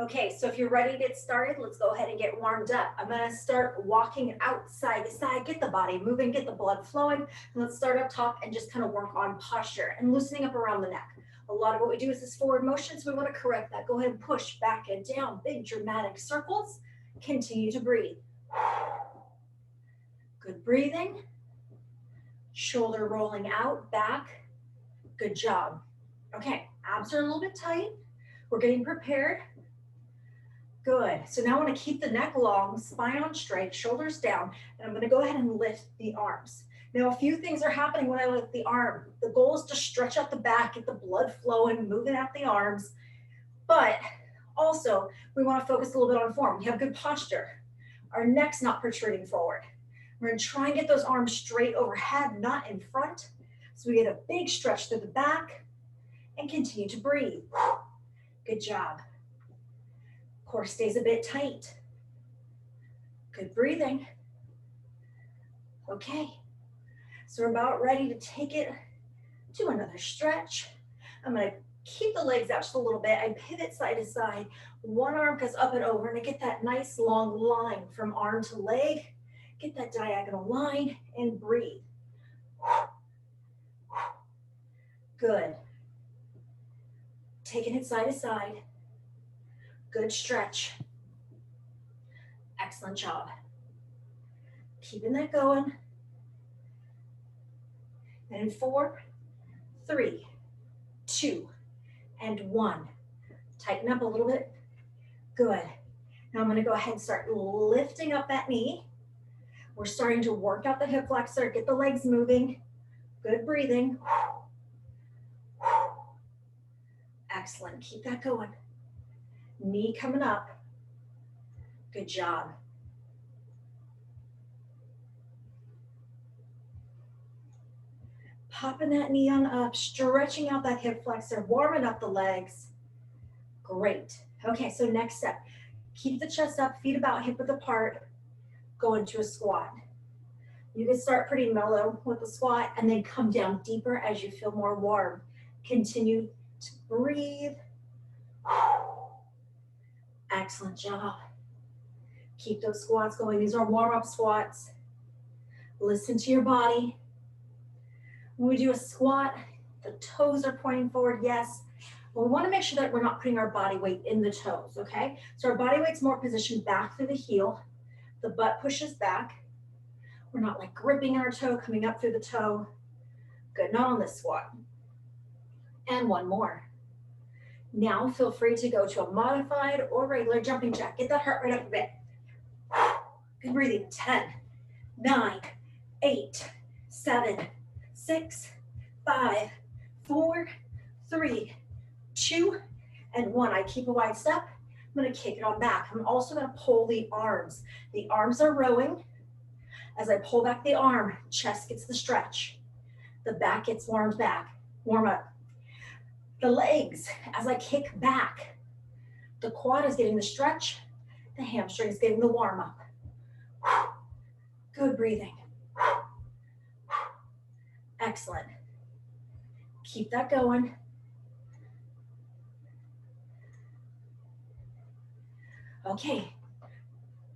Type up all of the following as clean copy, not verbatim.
Okay, so if you're ready to get started, let's go ahead and get warmed up. I'm gonna start walking out side to side, get the body moving, get the blood flowing. And let's start up top and just kind of work on posture and loosening up around the neck. A lot of what we do is this forward motion, so we wanna correct that. Go ahead and push back and down, big dramatic circles. Continue to breathe. Good breathing. Shoulder rolling out, back. Good job. Okay, abs are a little bit tight. We're getting prepared. Good. So now I want to keep the neck long, spine on straight, shoulders down, and I'm going to go ahead and lift the arms. Now, a few things are happening when I lift the arm. The goal is to stretch out the back, get the blood flowing, moving out the arms. But also, we want to focus a little bit on form. We have good posture. Our neck's not protruding forward. We're going to try and get those arms straight overhead, not in front. So we get a big stretch through the back and continue to breathe. Good job. Core stays a bit tight. Good breathing. Okay, so we're about ready to take it to another stretch. I'm gonna keep the legs out just a little bit. I pivot side to side. One arm goes up and over, and I get that nice long line from arm to leg. Get that diagonal line and breathe. Good. Taking it side to side. Good stretch. Excellent job. Keeping that going. And in 4, 3, 2, and 1. Tighten up a little bit. Good. Now I'm going to go ahead and start lifting up that knee. We're starting to work out the hip flexor, get the legs moving. Good breathing. Excellent. Keep that going. Knee coming up. Good job. Popping that knee on up, stretching out that hip flexor, warming up the legs. Great. Okay, so next step. Keep the chest up, feet about hip width apart. Go into a squat. You can start pretty mellow with the squat and then come down deeper as you feel more warm. Continue to breathe. Excellent job. Keep those squats going. These are warm-up squats. Listen to your body. When we do a squat, the toes are pointing forward, yes. But we want to make sure that we're not putting our body weight in the toes, okay? So our body weight's more positioned back through the heel. The butt pushes back. We're not like gripping our toe, coming up through the toe. Good, not on this squat. And one more. Now feel free to go to a modified or regular jumping jack. Get that heart rate up a bit. Good breathing. 10, 9, 8, 7, 6, 5, 4, 3, 2, and 1. I keep a wide step. I'm going to kick it on back. I'm also going to pull the arms. The arms are rowing. As I pull back the arm, chest gets the stretch. The back gets warmed back. Warm up. The legs, as I kick back, the quad is getting the stretch, the hamstring is getting the warm up. Good breathing. Excellent. Keep that going. Okay,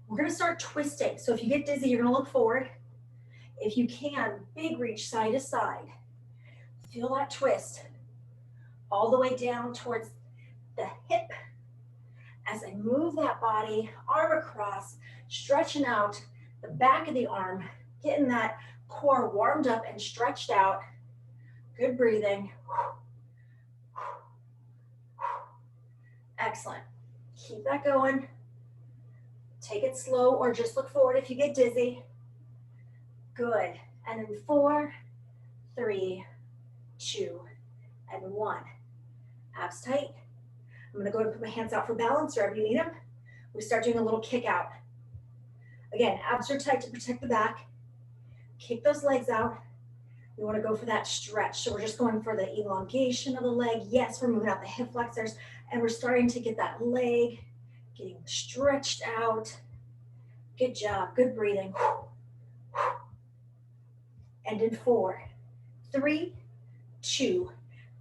we're gonna start twisting. So if you get dizzy, you're gonna look forward. If you can, big reach side to side. Feel that twist. All the way down towards the hip. As I move that body, arm across, stretching out the back of the arm, getting that core warmed up and stretched out. Good breathing. Excellent. Keep that going. Take it slow or just look forward if you get dizzy. Good. And in 4, 3, 2, and 1. Abs tight. I'm gonna go ahead and put my hands out for balance wherever you need them. We start doing a little kick out. Again, abs are tight to protect the back. Kick those legs out. We wanna go for that stretch. So we're just going for the elongation of the leg. Yes, we're moving out the hip flexors and we're starting to get that leg getting stretched out. Good job, good breathing. And in 4, 3, 2,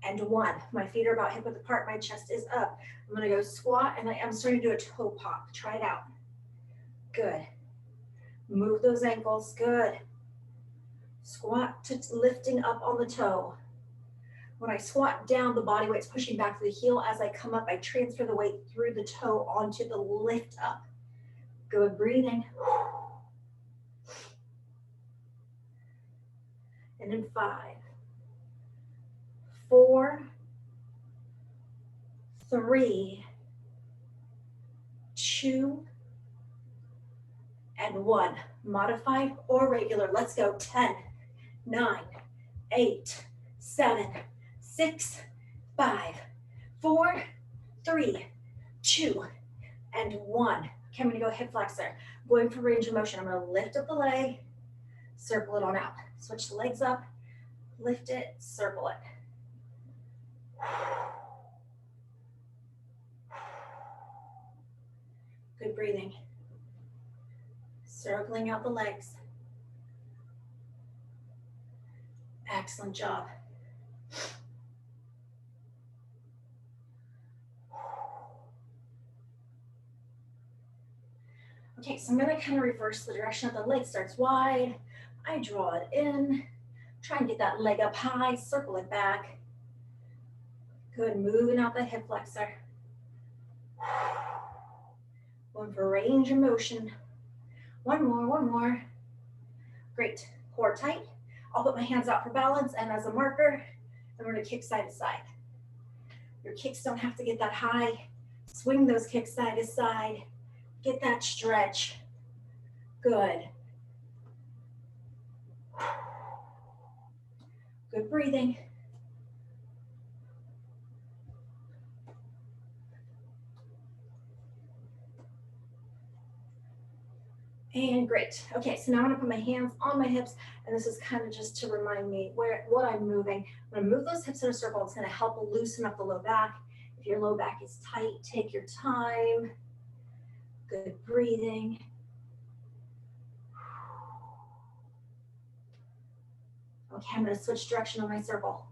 and 1. My feet are about hip width apart, my chest is up. I'm gonna go squat, and I'm starting to do a toe pop. Try it out. Good. Move those ankles, good. Squat to lifting up on the toe. When I squat down, the body weight's pushing back to the heel. As I come up, I transfer the weight through the toe onto the lift up. Good breathing. And in 5, 4, 3, 2, and 1. Modified or regular. Let's go. 10, 9, 8, 7, 6, 5, 4, 3, 2, and 1. Okay, I'm gonna go hip flexor. Going for range of motion. I'm gonna lift up the leg, circle it on out. Switch the legs up, lift it, circle it. Good breathing. Circling out the legs. Excellent job. Okay, so I'm gonna kind of reverse the direction of the leg. Starts wide. I draw it in. Try and get that leg up high. Circle it back. Good, moving out that hip flexor. Going for range of motion. One more. Great, core tight. I'll put my hands out for balance, and as a marker, I'm gonna kick side to side. Your kicks don't have to get that high. Swing those kicks side to side. Get that stretch. Good. Good breathing. And great. Okay, so now I'm gonna put my hands on my hips, and this is kind of just to remind me what I'm moving. I'm gonna move those hips in a circle. It's gonna help loosen up the low back. If your low back is tight, take your time. Good breathing. Okay, I'm gonna switch direction on my circle.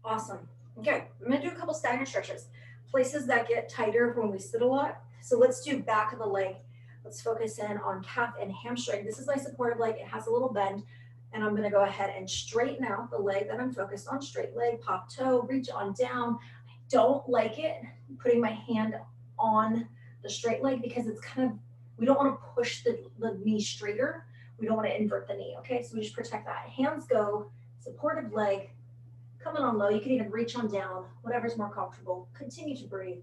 Awesome. Okay, I'm gonna do a couple staggered stretches. Places that get tighter when we sit a lot. So let's do back of the leg. Let's focus in on calf and hamstring. This is my supportive leg. It has a little bend. And I'm gonna go ahead and straighten out the leg that I'm focused on. Straight leg, pop toe, reach on down. I don't like it putting my hand on the straight leg because it's kind of, we don't wanna push the knee straighter. We don't wanna invert the knee, okay? So we just protect that. Hands go, supportive leg, coming on low. You can even reach on down, whatever's more comfortable. Continue to breathe.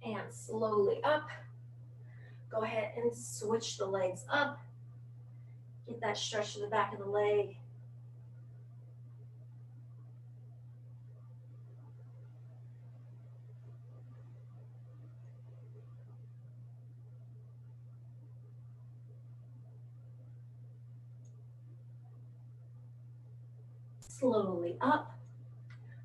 And slowly up. Go ahead and switch the legs up. Get that stretch to the back of the leg. Slowly up.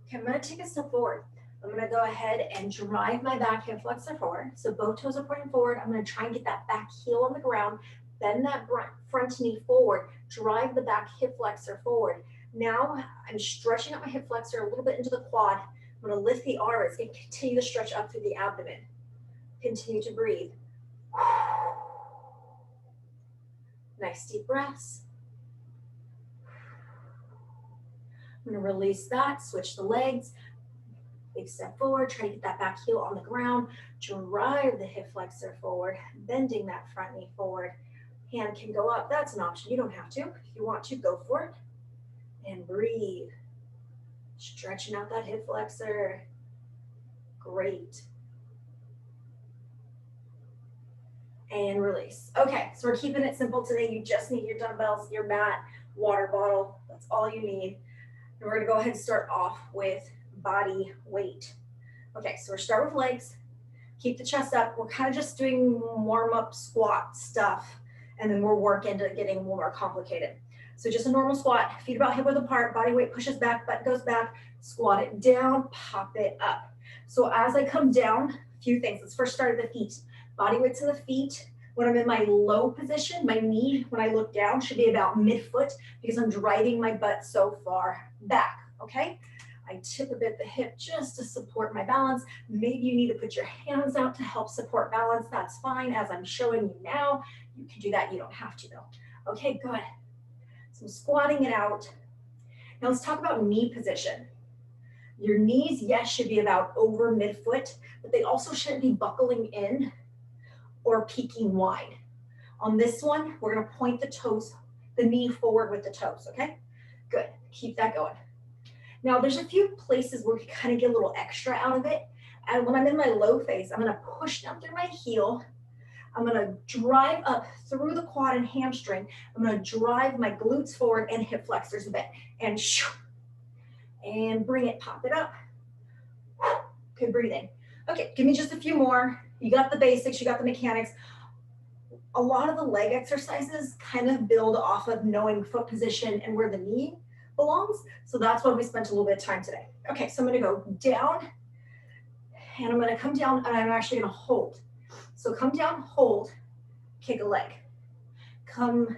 Okay, I'm gonna take a step forward. I'm gonna go ahead and drive my back hip flexor forward. So both toes are pointing forward. I'm gonna try and get that back heel on the ground. Bend that front knee forward. Drive the back hip flexor forward. Now I'm stretching out my hip flexor a little bit into the quad. I'm gonna lift the arms and continue to stretch up through the abdomen. Continue to breathe. Nice deep breaths. I'm gonna release that, switch the legs. Big step forward, try to get that back heel on the ground. Drive the hip flexor forward, bending that front knee forward. Hand can go up, that's an option. You don't have to. If you want to, go for it. And breathe. Stretching out that hip flexor. Great. And release. Okay, so we're keeping it simple today. You just need your dumbbells, your mat, water bottle. That's all you need. And we're gonna go ahead and start off with body weight. Okay, so we're start with legs. Keep the chest up. We're kind of just doing warm up squat stuff, and then we'll work into getting more complicated. So just a normal squat, feet about hip width apart, body weight pushes back, butt goes back, squat it down, pop it up. So as I come down, a few things. Let's first start at the feet. Body weight to the feet. When I'm in my low position, my knee, when I look down, should be about mid-foot because I'm driving my butt so far back, okay? I tip a bit the hip just to support my balance. Maybe you need to put your hands out to help support balance. That's fine. As I'm showing you now, you can do that. You don't have to though. Okay, good. So I'm squatting it out. Now let's talk about knee position. Your knees, yes, should be about over mid-foot, but they also shouldn't be buckling in or peeking wide. On this one, we're gonna point the toes, the knee forward with the toes, okay? Good, keep that going. Now there's a few places where you kind of get a little extra out of it. And when I'm in my low phase, I'm gonna push down through my heel. I'm gonna drive up through the quad and hamstring. I'm gonna drive my glutes forward and hip flexors a bit. And bring it, pop it up. Good breathing. Okay, give me just a few more. You got the basics, you got the mechanics. A lot of the leg exercises kind of build off of knowing foot position and where the knee belongs. So that's why we spent a little bit of time today. Okay, so I'm gonna go down and I'm gonna come down and I'm actually gonna hold. So come down, hold, kick a leg. Come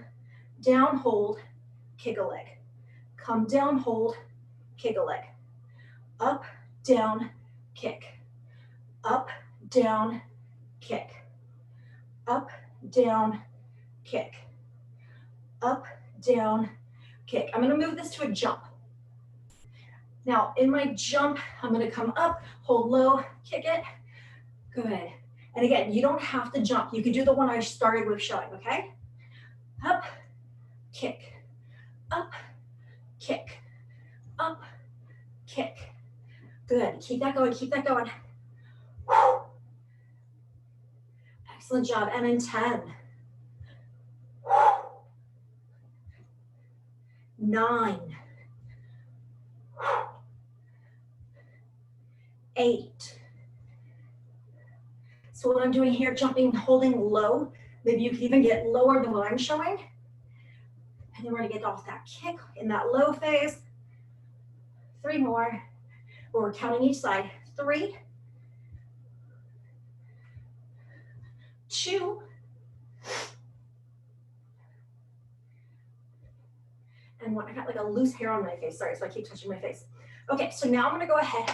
down, hold, kick a leg. Come down, hold, kick a leg. Up, down, kick. Up, down, kick. Up, down, kick. Up, down, kick. I'm gonna move this to a jump. Now in my jump, I'm gonna come up, hold low, kick it. Good. And again, you don't have to jump. You can do the one I started with showing, okay? Up, kick. Up, kick. Up, kick. Good, keep that going, keep that going. Woo. Excellent job, and in 10. 9. 8. So what I'm doing here, jumping, holding low. Maybe you can even get lower than what I'm showing. And then we're gonna get off that kick in that low phase. 3 more. We're counting each side. 3, 2, and 1. I got like a loose hair on my face. Sorry, so I keep touching my face. Okay, so now I'm gonna go ahead.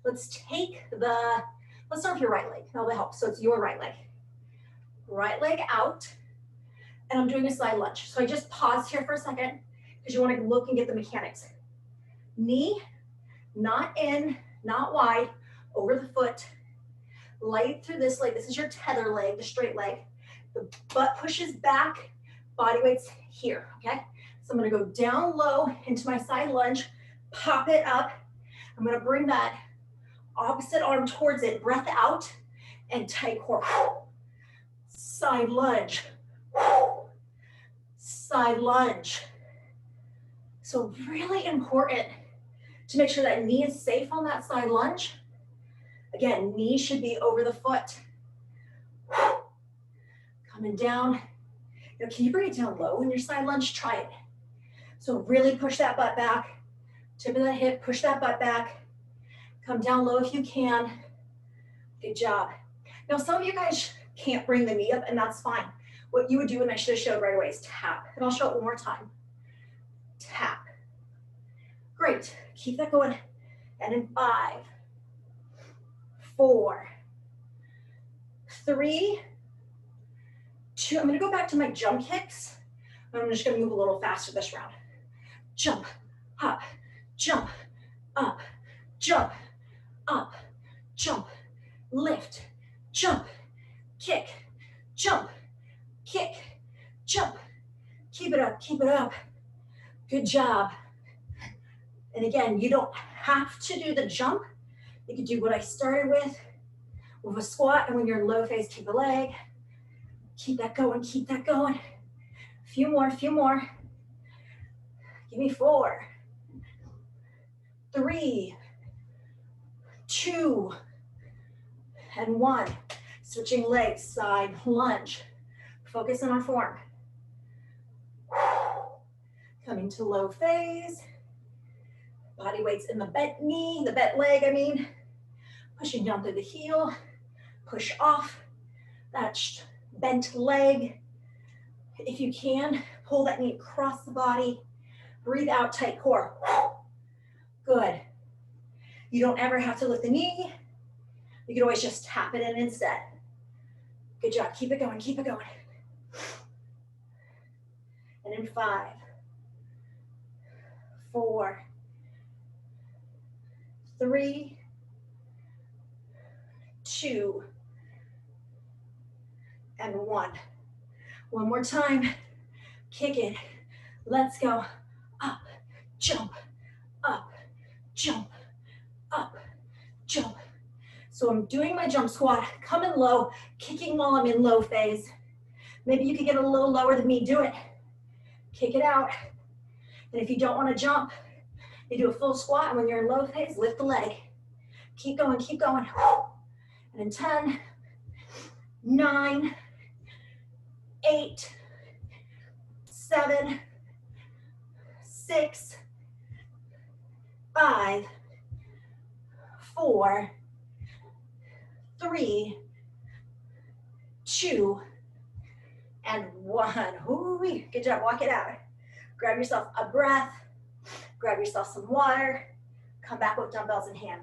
Let's start with your right leg. That'll help. So it's your right leg. Right leg out. And I'm doing a side lunge. So I just paused here for a second because you want to look and get the mechanics. Knee, not in, not wide, over the foot. Light through this leg. This is your tether leg, the straight leg. The butt pushes back, body weight's here, okay? So I'm gonna go down low into my side lunge, pop it up. I'm gonna bring that opposite arm towards it, breath out, and tight core. Side lunge. Side lunge. So really important to make sure that knee is safe on that side lunge. Again, knee should be over the foot. Coming down. Now, can you bring it down low in your side lunge? Try it. So really push that butt back. Tip of the hip, push that butt back. Come down low if you can. Good job. Now, some of you guys can't bring the knee up, and that's fine. What you would do, and I should have showed right away, is tap. And I'll show it one more time. Tap. Great. Keep that going. And in 5, 4, 3, 2. I'm going to go back to my jump kicks. I'm just going to move a little faster this round. Jump, up, jump, up, jump, up, jump, lift, jump, kick, jump, kick, jump. Keep it up, keep it up. Good job. And again, you don't have to do the jump. You can do what I started with a squat, and when you're in low phase, keep the leg. Keep that going, keep that going. Few more, few more. Give me 4, 3, 2, and 1. Switching legs, side lunge. Focus on our form. Coming to low phase. Body weight's in the bent knee, the bent leg, I mean. Pushing down through the heel. Push off that bent leg. If you can, pull that knee across the body. Breathe out, tight core. Good. You don't ever have to lift the knee. You can always just tap it in instead. Good job. Keep it going. Keep it going. And in 5, 4, 3, 2, and 1. One more time. Kick it. Let's go. Up, jump, up, jump, up, jump. So I'm doing my jump squat, coming low, kicking while I'm in low phase. Maybe you could get a little lower than me, do it. Kick it out. And if you don't want to jump, you do a full squat, and when you're in low phase, lift the leg. Keep going, keep going. And in 10, 9, 8, 7, 6, 5, 4, 3, 2, and 1. Ooh-wee. Good job. Walk it out. Grab yourself a breath. Grab yourself some water. Come back with dumbbells in hand.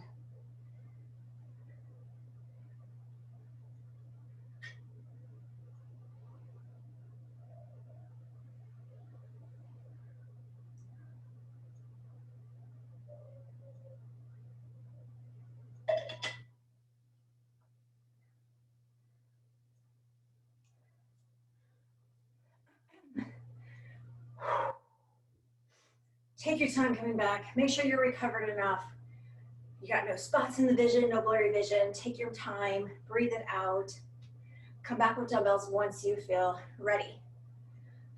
Take your time coming back. Make sure you're recovered enough. You got no spots in the vision, no blurry vision. Take your time, breathe it out. Come back with dumbbells once you feel ready.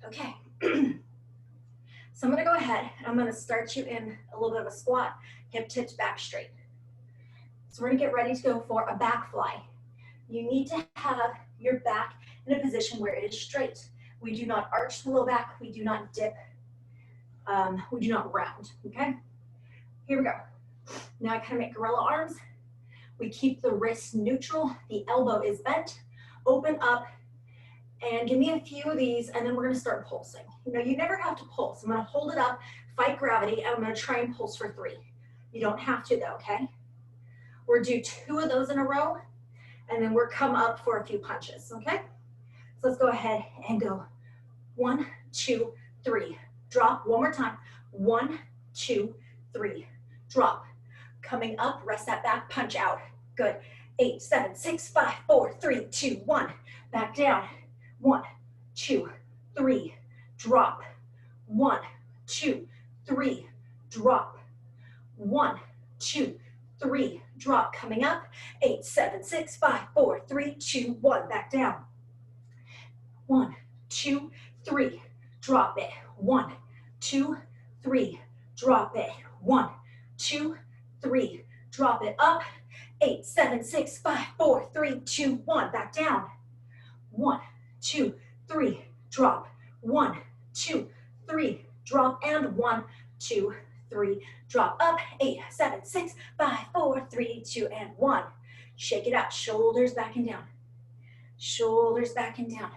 Okay. So I'm gonna go ahead and I'm gonna start you in a little bit of a squat, hip tipped back straight. So we're gonna get ready to go for a back fly. You need to have your back in a position where it is straight. We do not arch the low back, we do not dip. We do not round, okay? Here we go. Now I kind of make gorilla arms. We keep the wrists neutral, the elbow is bent, open up, and give me a few of these, and then we're gonna start pulsing. You know, you never have to pulse. I'm gonna hold it up, fight gravity, and I'm gonna try and pulse for 3. You don't have to though, okay? We're do 2 of those in a row, and then we're come up for a few punches, okay? So let's go ahead and go 1, 2, 3. Drop, one more time. 1, 2, 3. Drop. Coming up, rest that back, punch out. Good. 8, 7, 6, 5, 4, 3, 2, 1. Back down. 1, 2, 3. Drop. 1, 2, 3. Drop. 1, 2, 3. Drop. Coming up. 8, 7, 6, 5, 4, 3, 2, 1. Back down. 1, 2, 3. Drop it. 1, 2, 3. Drop it. 1, 2, 3. Drop it up. 8, 7, 6, 5, 4, 3, 2, 1. Back down. 1, 2, 3. Drop. 1, 2, 3. Drop. And 1, 2, 3. Drop up. 8, 7, 6, 5, 4, 3, 2, and 1. Shake it out. Shoulders back and down. Shoulders back and down.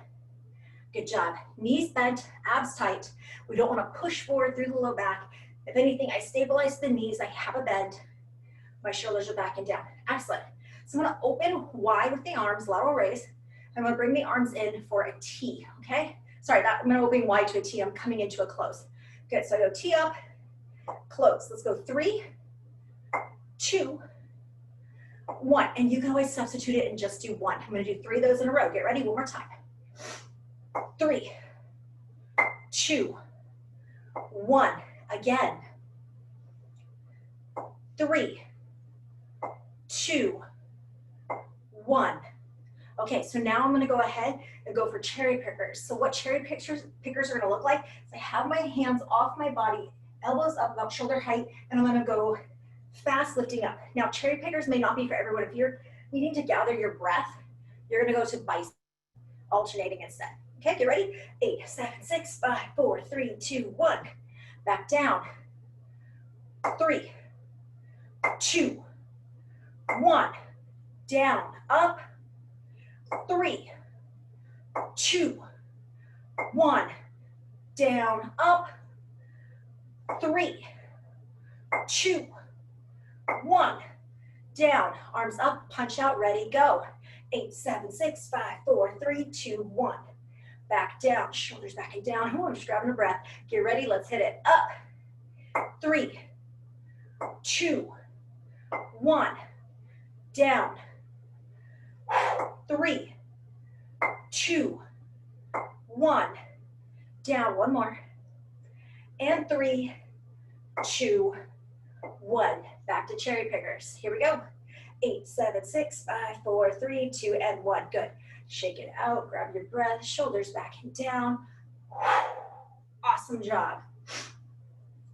Good job. Knees bent, abs tight. We don't want to push forward through the low back. If anything, I stabilize the knees. I have a bend. My shoulders are back and down. Excellent. So I'm going to open wide with the arms, lateral raise. I'm going to bring the arms in for a T, okay? Sorry, I'm going to open wide to a T. I'm coming into a close. Good, so I go T up, close. Let's go 3, 2, 1. And you can always substitute it and just do 1. I'm going to do 3 of those in a row. Get ready, one more time. 3, 2, 1. Again. 3, 2, 1. Okay, so now I'm gonna go ahead and go for cherry pickers. So what cherry pickers are gonna look like is I have my hands off my body, elbows up about shoulder height, and I'm gonna go fast lifting up. Now cherry pickers may not be for everyone. If you're needing to gather your breath, you're gonna go to bicep, alternating instead. Okay, get ready? 8, 7, 6, 5, 4, 3, 2, 1. back down. 3, 2, 1, down, up. 3, 2, 1, down, up. 3, 2, 1, down. Arms up, punch out, ready, go. 8, 7, 6, 5, 4, 3, 2, 1. Back down, shoulders back and down. I'm just grabbing a breath. Get ready, let's hit it. Up. 3, 2, 1, down. 3, 2, 1, down. One more. And 3, 2, 1. Back to cherry pickers. Here we go. 8, 7, 6, 5, 4, 3, 2, and 1. Good. Shake it out. Grab your breath. Shoulders back and down. Awesome job.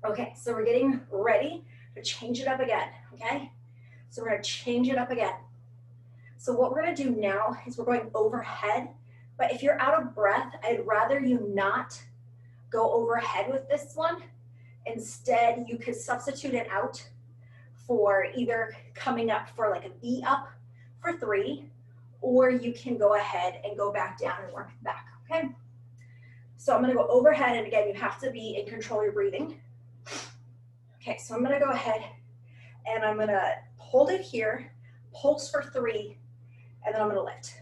Okay, so we're getting ready to change it up again. Okay? So we're going to change it up again. So what we're going to do now is we're going overhead. But if you're out of breath, I'd rather you not go overhead with this one. Instead, you could substitute it out for either coming up for like a V up for 3, or you can go ahead and go back down and work back, okay? So I'm gonna go overhead, and again, you have to be in control of your breathing. Okay, so I'm gonna go ahead and I'm gonna hold it here, pulse for 3, and then I'm gonna lift.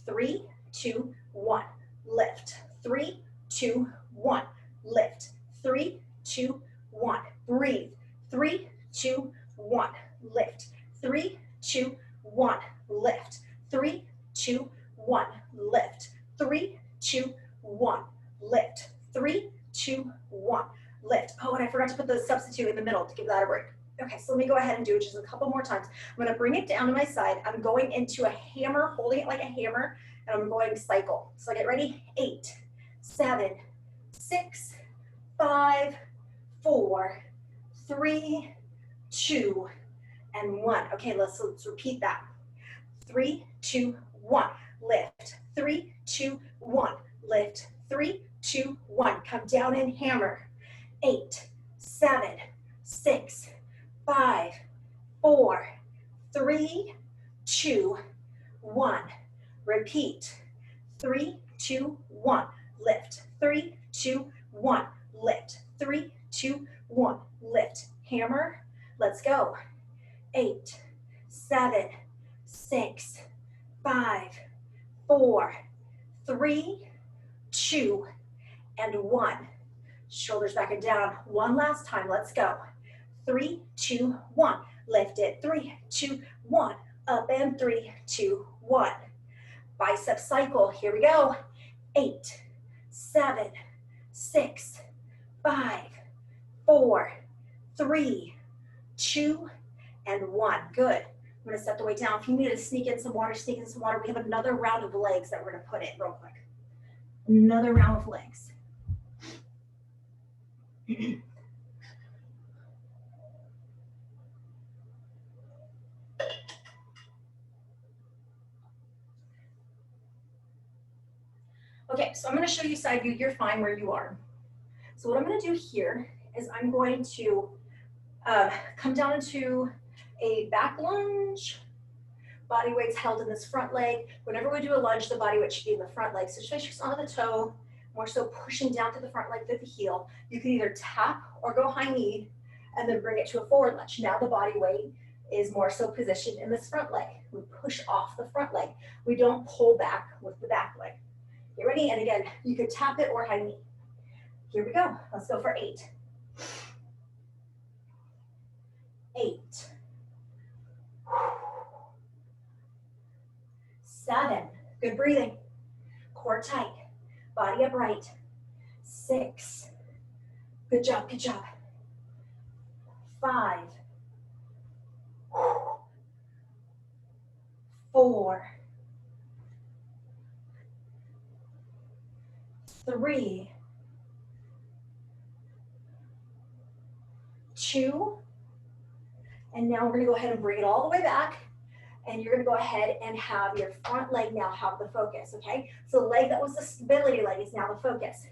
3, 2, 1, lift. 3, 2, 1, lift. 3, 2, 1, breathe. 3, 2, 1, lift. 3, 2, 1, lift. 3, 2, 1, lift. 3, 2, 1, lift. 3, 2, 1, lift. Oh, and I forgot to put the substitute in the middle to give that a break. Okay, so let me go ahead and do it just a couple more times. I'm gonna bring it down to my side. I'm going into a hammer, holding it like a hammer, and I'm going cycle. So get ready. 8, 7, 6, 5, 4, 3, 2, and 1. Okay, let's repeat that. 3, 2, 1, lift. 3, 2, 1, lift. 3, 2, 1, come down and hammer. 8, 7, 6, 5, 4, 3, 2, 1. Repeat. 3, 2, 1, lift. 3, 2, 1, lift. 3, 2, 1, lift. Hammer. Let's go. 8, 7, 6, 5, 4, 3, 2, and 1. Shoulders back and down. One last time. Let's go. 3, 2, 1. Lift it. 3, 2, 1. Up and 3, 2, 1. Bicep cycle. Here we go. 8, 7, 6, 5, 4, 3, 2, and 1. Good. I'm going to set the weight down. If you need to sneak in some water, sneak in some water. We have another round of legs that we're going to put in real quick. Another round of legs. Okay, so I'm going to show you side view. You're fine where you are. So what I'm going to do here is I'm going to come down into a back lunge. Body weight's held in this front leg. Whenever we do a lunge, the body weight should be in the front leg. So just on the toe, more so pushing down to the front leg through the heel. You can either tap or go high knee and then bring it to a forward lunge. Now the body weight is more so positioned in this front leg. We push off the front leg. We don't pull back with the back leg. Get ready? And again, you could tap it or high knee. Here we go. Let's go for 8. 8. 7. Good breathing. Core tight. Body upright. 6. Good job, good job. 5. 4. 3. 2. And now we're going to go ahead and bring it all the way back. And you're going to go ahead and have your front leg now have the focus, okay? So the leg that was the stability leg is now the focus.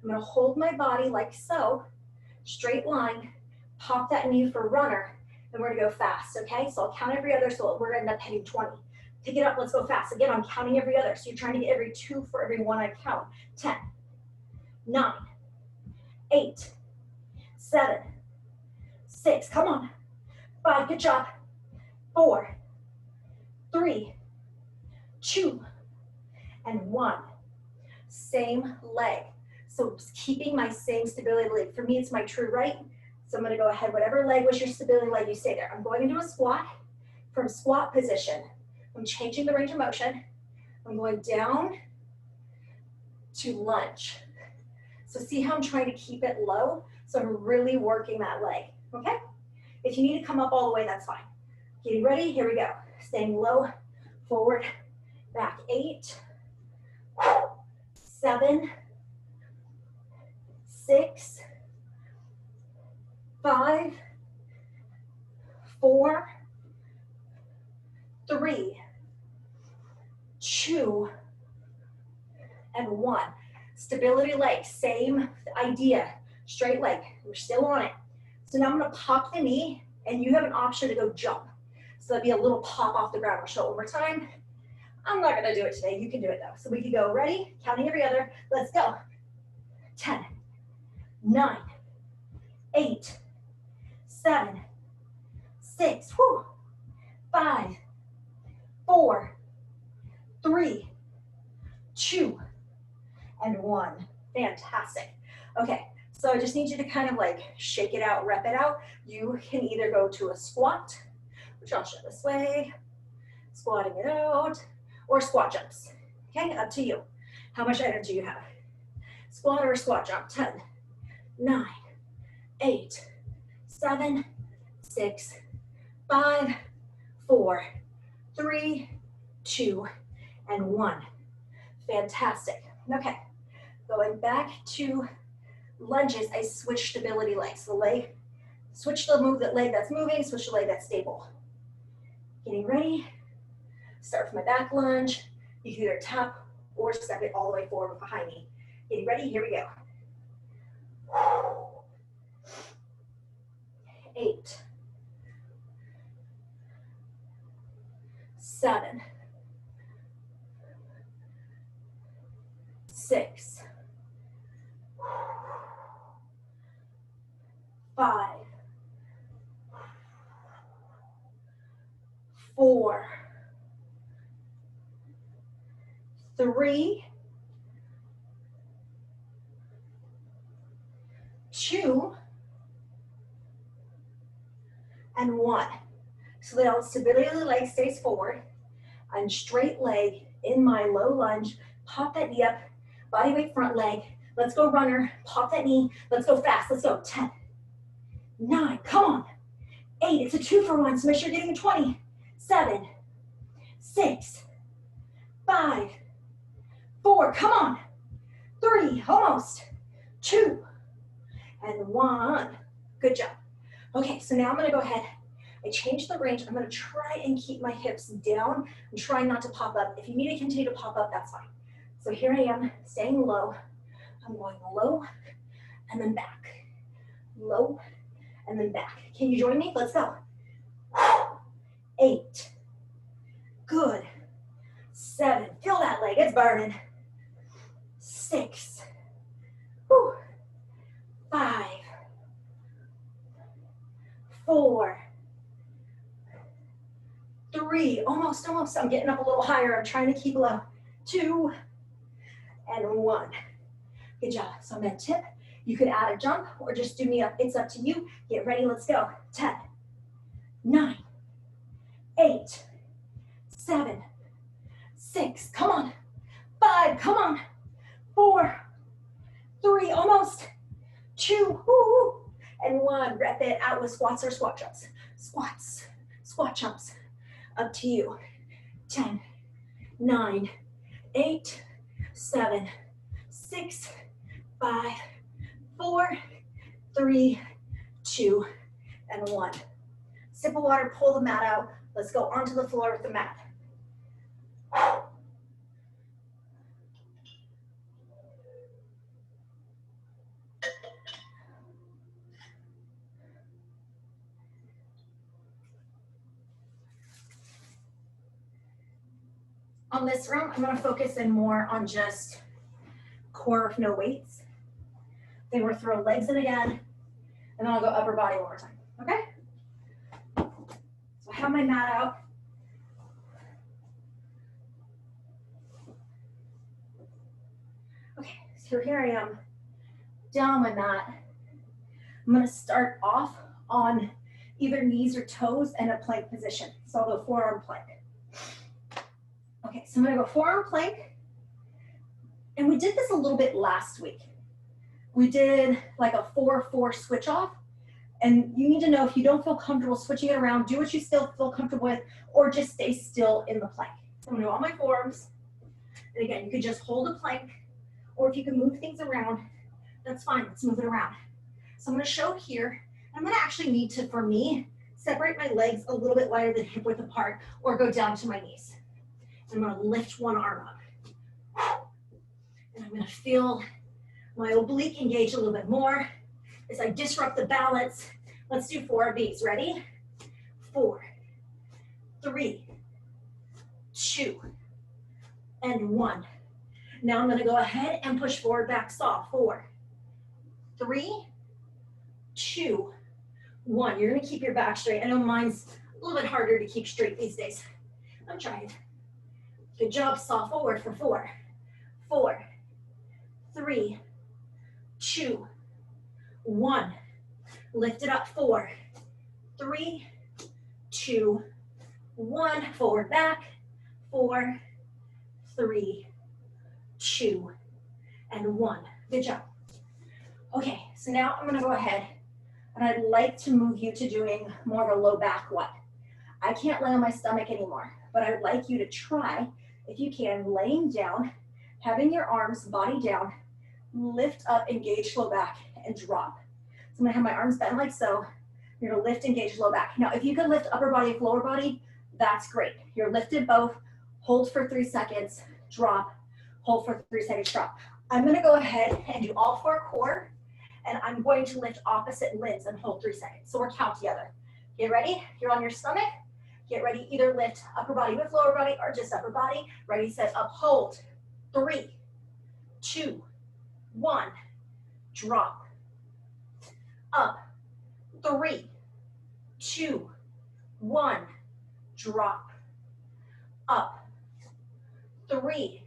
I'm going to hold my body like so, straight line, pop that knee for runner, and we're gonna go fast, okay? So I'll count every other, so we're gonna end up hitting 20. Pick it up, let's go fast. Again, I'm counting every other, so you're trying to get every 2 for every 1 I count. 10, 9, 8, 7, 6, come on. 5, good job. 4, 3, 2, and 1. Same leg. So just keeping my same stability leg. For me, it's my true right. So I'm gonna go ahead, whatever leg was your stability leg, you stay there. I'm going into a squat. From squat position, I'm changing the range of motion. I'm going down to lunge. So see how I'm trying to keep it low? So I'm really working that leg, okay? If you need to come up all the way, that's fine. Getting ready, here we go. Staying low, forward, back. 8, 7, 6, 5, 4, 3, 2, and 1. Stability leg, same idea. Straight leg, we're still on it. So now I'm gonna pop the knee, and you have an option to go jump. So that'd be a little pop off the ground. We'll show it one more time. I'm not gonna do it today, you can do it though. So we can go, ready? Counting every other, let's go. 10, 9, 8, 7, 6, 5, 4, 3, 2, and 1. Fantastic. Okay, so I just need you to kind of like shake it out, rep it out. You can either go to a squat, which I'll show this way, squatting it out, or squat jumps. Okay, up to you. How much energy you have. Squat or squat jump. 10, 9, 8, 7, 6, 5, 4, 3, 2, and 1. Fantastic. Okay, going back to lunges, I switch stability legs. The leg, switch the leg that's moving, switch the leg that's stable. Getting ready. Start from my back lunge. You can either tap or step it all the way forward behind me. Getting ready, here we go. 8, 7, 6, 5, 4, 3, 2, and 1. So the stability of the leg stays forward. I'm straight leg in my low lunge. Pop that knee up, body weight front leg. Let's go runner, pop that knee. Let's go fast, let's go. 10, 9, come on. 8, it's a 2 for 1, so make sure you're getting a 20. 7, 6, 5, 4, come on. 3, almost. 2, and 1. Good job. Okay, so now I'm gonna go ahead. I changed the range. I'm gonna try and keep my hips down. I'm trying not to pop up. If you need to continue to pop up, that's fine. So here I am, staying low. I'm going low and then back. Low and then back. Can you join me? Let's go. 8. Good. 7. Feel that leg, it's burning. 6. Whew. 5. 4. 3, almost, I'm getting up a little higher. I'm trying to keep low. 2, and 1. Good job. So I'm gonna tip. You could add a jump or just do me up. It's up to you. Get ready, let's go. 10, 9, 8, 7, 6, come on. 5, come on. 4, 3, almost. 2, woo, and 1. Rep it out with squats or squat jumps. Squats, squat jumps. Up to you. 10, 9, 8, 7, 6, 5, 4, 3, 2, and 1. Sip of water, pull the mat out. Let's go onto the floor with the mat. On this round, I'm gonna focus in more on just core with no weights. Then we're throw legs in again, and then I'll go upper body one more time, okay? So I have my mat out. Okay, so here I am, down on my mat. I'm gonna start off on either knees or toes and a plank position. So I'll go forearm plank. Okay, so I'm gonna go forearm plank. And we did this a little bit last week. We did like a 4-4 switch off. And you need to know, if you don't feel comfortable switching it around, do what you still feel comfortable with, or just stay still in the plank. So I'm gonna do all my forearms. And again, you could just hold a plank, or if you can move things around, that's fine, let's move it around. So I'm gonna show here. I'm gonna actually need to, for me, separate my legs a little bit wider than hip width apart, or go down to my knees. I'm gonna lift one arm up. And I'm gonna feel my oblique engage a little bit more as I disrupt the balance. Let's do 4 of these, ready? 4, 3, 2, and 1. Now I'm gonna go ahead and push forward, back soft. 4, 3, 2, 1. You're gonna keep your back straight. I know mine's a little bit harder to keep straight these days. I'm trying. Good job, soft forward for 4, 4, 3, 2, 1. Lift it up, 4, 3, 2, 1. Forward, back, 4, 3, 2, and 1. Good job. Okay, so now I'm gonna go ahead and I'd like to move you to doing more of a low back one. I can't lay on my stomach anymore, but I would like you to try, if you can, laying down, having your arms body down, lift up, engage low back, and drop. So I'm gonna have my arms bent like so. You're gonna lift, engage low back. Now, if you could lift upper body, lower body, that's great. You're lifted both, hold for 3 seconds, drop, hold for 3 seconds, drop. I'm gonna go ahead and do all 4 core, and I'm going to lift opposite limbs and hold 3 seconds. So we're count together. Get ready, you're on your stomach. Get ready, either lift upper body with lower body or just upper body. Ready, set, up, hold. 3, 2, 1, drop. Up, 3, 2, 1, drop. Up, 3,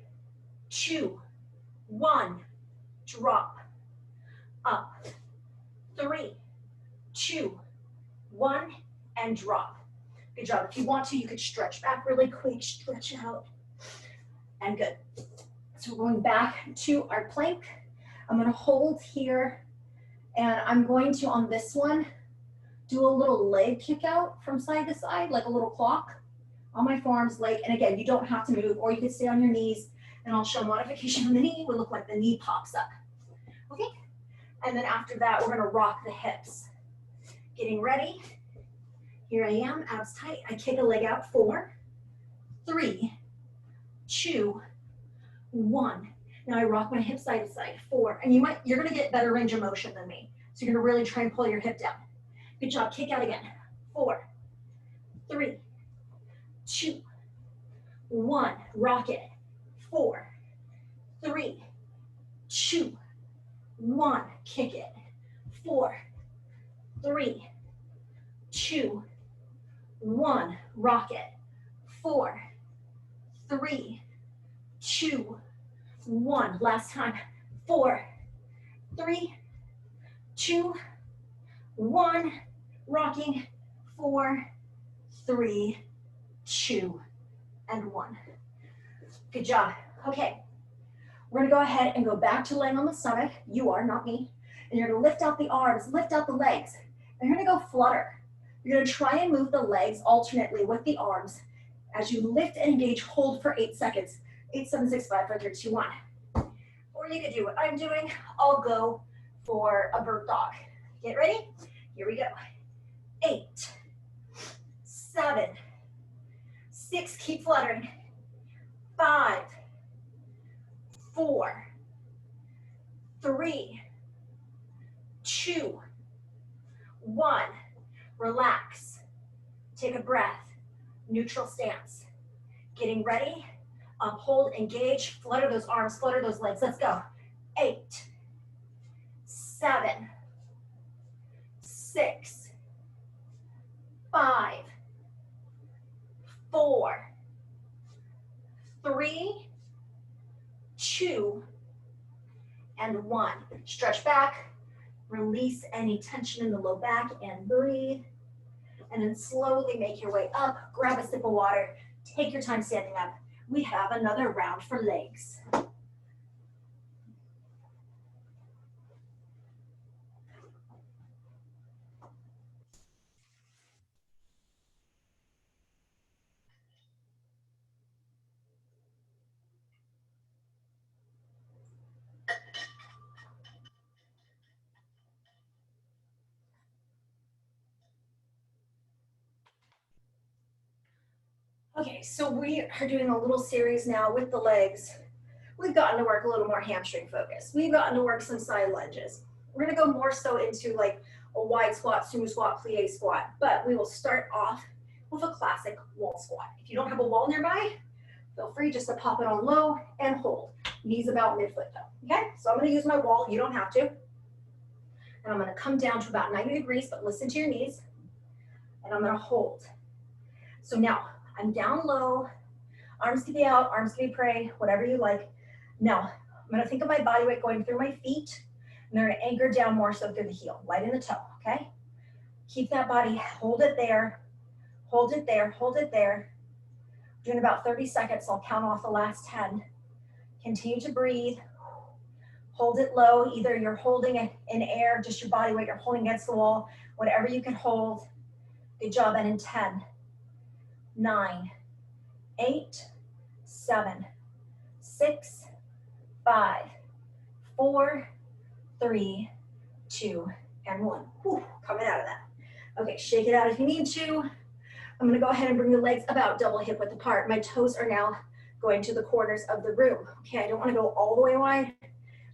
2, 1, drop. Up, 3, 2, 1, and drop. Good job. If you want to, you could stretch back really quick, stretch out, and good. So we're going back to our plank. I'm gonna hold here, and I'm going to, on this one, do a little leg kick out from side to side, like a little clock on my forearms, leg. And again, you don't have to move, or you could stay on your knees, and I'll show modification on the knee. It would look like the knee pops up. Okay? And then after that, we're gonna rock the hips. Getting ready. Here I am, abs tight. I kick a leg out, 4, 3, 2, 1. Now I rock my hip side to side, 4. And you're gonna get better range of motion than me. So you're gonna really try and pull your hip down. Good job, kick out again. 4, 3, 2, 1. Rock it. 4, 3, 2, 1. Kick it. 4, 3, 2, 1. Rock it. 4, 3, 2, 1. Last time. 4, 3, 2, 1. Rocking. 4, 3, 2, and 1. Good job. Okay. We're gonna go ahead and go back to laying on the stomach. You are, not me. And you're gonna lift out the arms, lift out the legs. And you're gonna go flutter. You're gonna try and move the legs alternately with the arms. As you lift and engage, hold for 8 seconds. 8, 7, 6, 5, 4, 3, 2, 1. Or you could do what I'm doing. I'll go for a bird dog. Get ready? Here we go. 8, 7, 6, keep fluttering. 5, 4, 3, 2, 1. Relax. Take a breath. Neutral stance. Getting ready. Hold, engage, flutter those arms, flutter those legs. Let's go. 8, 7, 6, 5, 4, 3, 2, and 1. Stretch back, release any tension in the low back and breathe. And then slowly make your way up, grab a sip of water, take your time standing up. We have another round for legs. Okay, so we are doing a little series now with the legs. We've gotten to work a little more hamstring focus. We've gotten to work some side lunges. We're gonna go more so into like a wide squat, sumo squat, plie squat, but we will start off with a classic wall squat. If you don't have a wall nearby, feel free just to pop it on low and hold. Knees about midfoot though, okay? So I'm gonna use my wall, you don't have to. And I'm gonna come down to about 90 degrees, but listen to your knees. And I'm gonna hold. So now, I'm down low, arms can be out, arms can be pray, whatever you like. Now, I'm gonna think of my body weight going through my feet, and they're gonna anchor down more so through the heel, right in the toe, okay? Keep that body, hold it there, hold it there, hold it there. Doing about 30 seconds, I'll count off the last 10. Continue to breathe, hold it low, either you're holding it in air, just your body weight, you're holding against the wall, whatever you can hold. Good job, and in 10, 9, 8, 7, 6, 5, 4, 3, 2, and 1. Whew, coming out of that. Okay, shake it out if you need to. I'm gonna go ahead and bring the legs about double hip width apart. My toes are now going to the corners of the room. Okay, I don't wanna go all the way wide,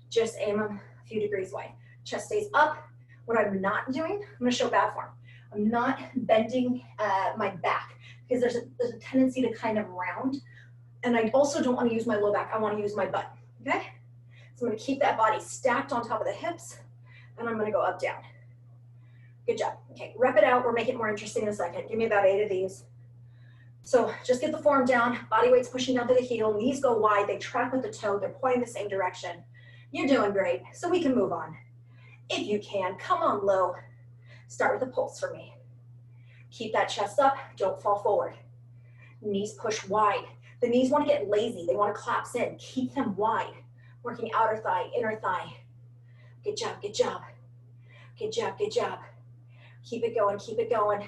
just aim a few degrees wide. Chest stays up. What I'm not doing, I'm gonna show bad form. I'm not bending my back because there's a tendency to kind of round. And I also don't want to use my low back. I want to use my butt, okay? So I'm going to keep that body stacked on top of the hips, and I'm going to go up, down. Good job. Okay, rep it out. We'll make it more interesting in a second. Give me about 8 of these. So just get the form down. Body weight's pushing down to the heel. Knees go wide. They track with the toe. They're pointing the same direction. You're doing great. So we can move on. If you can, come on low. Start with a pulse for me. Keep that chest up. Don't fall forward. Knees push wide. The knees want to get lazy. They want to collapse in. Keep them wide. Working outer thigh, inner thigh. Good job, good job. Good job, good job. Keep it going, keep it going.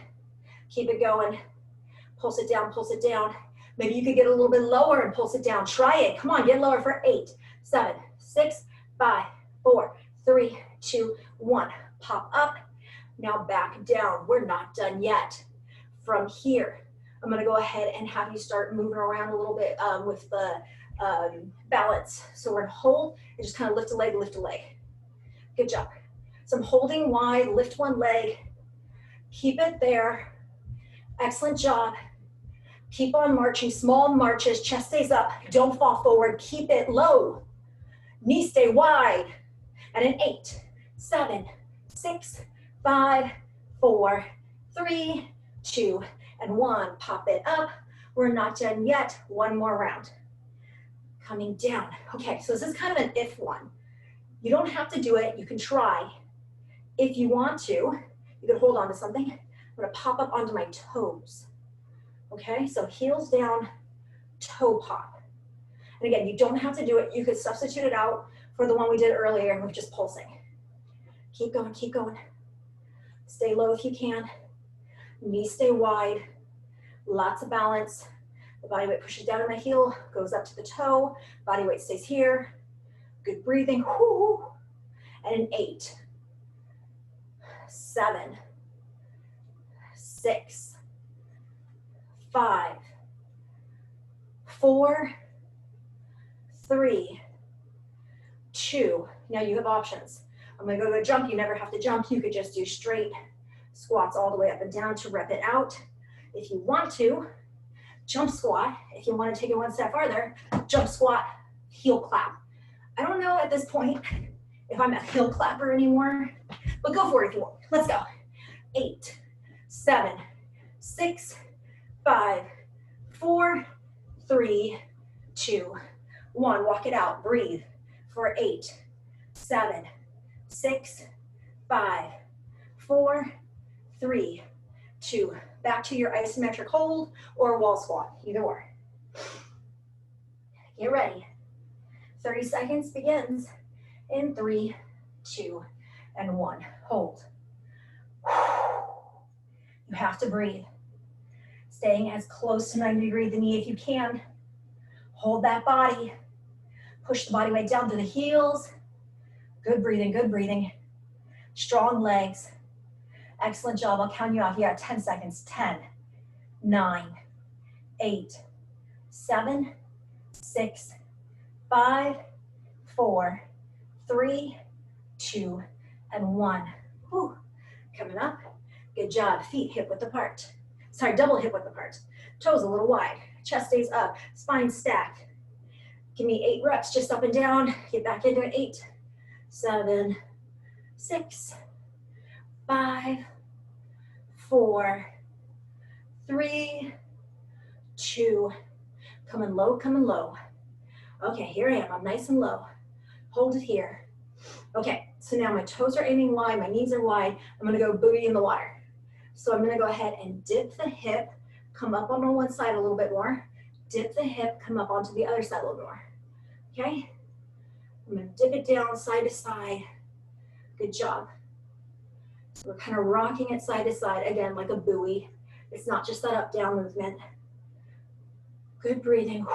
Keep it going. Pulse it down, pulse it down. Maybe you could get a little bit lower and pulse it down. Try it. Come on, get lower for 8, 7, 6, 5, 4, 3, 2, 1. Pop up. Now back down. We're not done yet. From here, I'm gonna go ahead and have you start moving around a little bit with the balance. So we're gonna hold and just kind of lift a leg, lift a leg. Good job. So I'm holding wide, lift one leg, keep it there. Excellent job. Keep on marching, small marches, chest stays up, don't fall forward, keep it low. Knees stay wide. And in 8, 7, 6, 5, 4, 3, 2, and 1. Pop it up. We're not done yet. One more round. Coming down. Okay, so this is kind of an if one. You don't have to do it. You can try. If you want to, you can hold on to something. I'm gonna pop up onto my toes. Okay, so heels down, toe pop. And again, you don't have to do it. You could substitute it out for the one we did earlier with just pulsing. Keep going, keep going. Stay low if you can. Knees stay wide. Lots of balance. The body weight pushes down in the heel, goes up to the toe. Body weight stays here. Good breathing. Whoo. And an 8, 7, 6, 5, 4, 3, 2. Now you have options. I'm gonna go to a jump. You never have to jump. You could just do straight squats all the way up and down to rep it out. If you want to, Jump squat. If you want to take it one step farther, jump squat, heel clap. I don't know at this point if I'm a heel clapper anymore, but go for it if you want. Let's go. 8, 7, 6, 5, 4, 3, 2, 1. Walk it out. Breathe for 8, 7, 6, 5, 4, 3, 2. Back to your isometric hold or wall squat, either or. Get ready. 30 seconds begins in 3, 2, and 1. Hold. You have to breathe. Staying as close to 90 degrees the knee if you can. Hold that body. Push the body weight down to the heels. Good breathing, good breathing. Strong legs. Excellent job. I'll count you off. You got 10 seconds. 10, 9, 8, 7, 6, 5, 4, 3, 2, and 1. Whew. Coming up. Good job. Feet hip width apart. Sorry, double hip width apart. Toes a little wide. Chest stays up. Spine stacked. Give me 8 reps just up and down. Get back into it. 8, 7, 6, 5, 4, 3, 2. Coming low, coming low. Okay, here I am. I'm nice and low. Hold it here. Okay, so now my toes are aiming wide, my knees are wide. I'm gonna go booty in the water. So I'm gonna go ahead and dip the hip, come up on one side a little bit more. Dip the hip, come up onto the other side a little more. Okay? I'm gonna dip it down side to side. Good job. So we're kind of rocking it side to side, again, like a buoy. It's not just that up-down movement. Good breathing.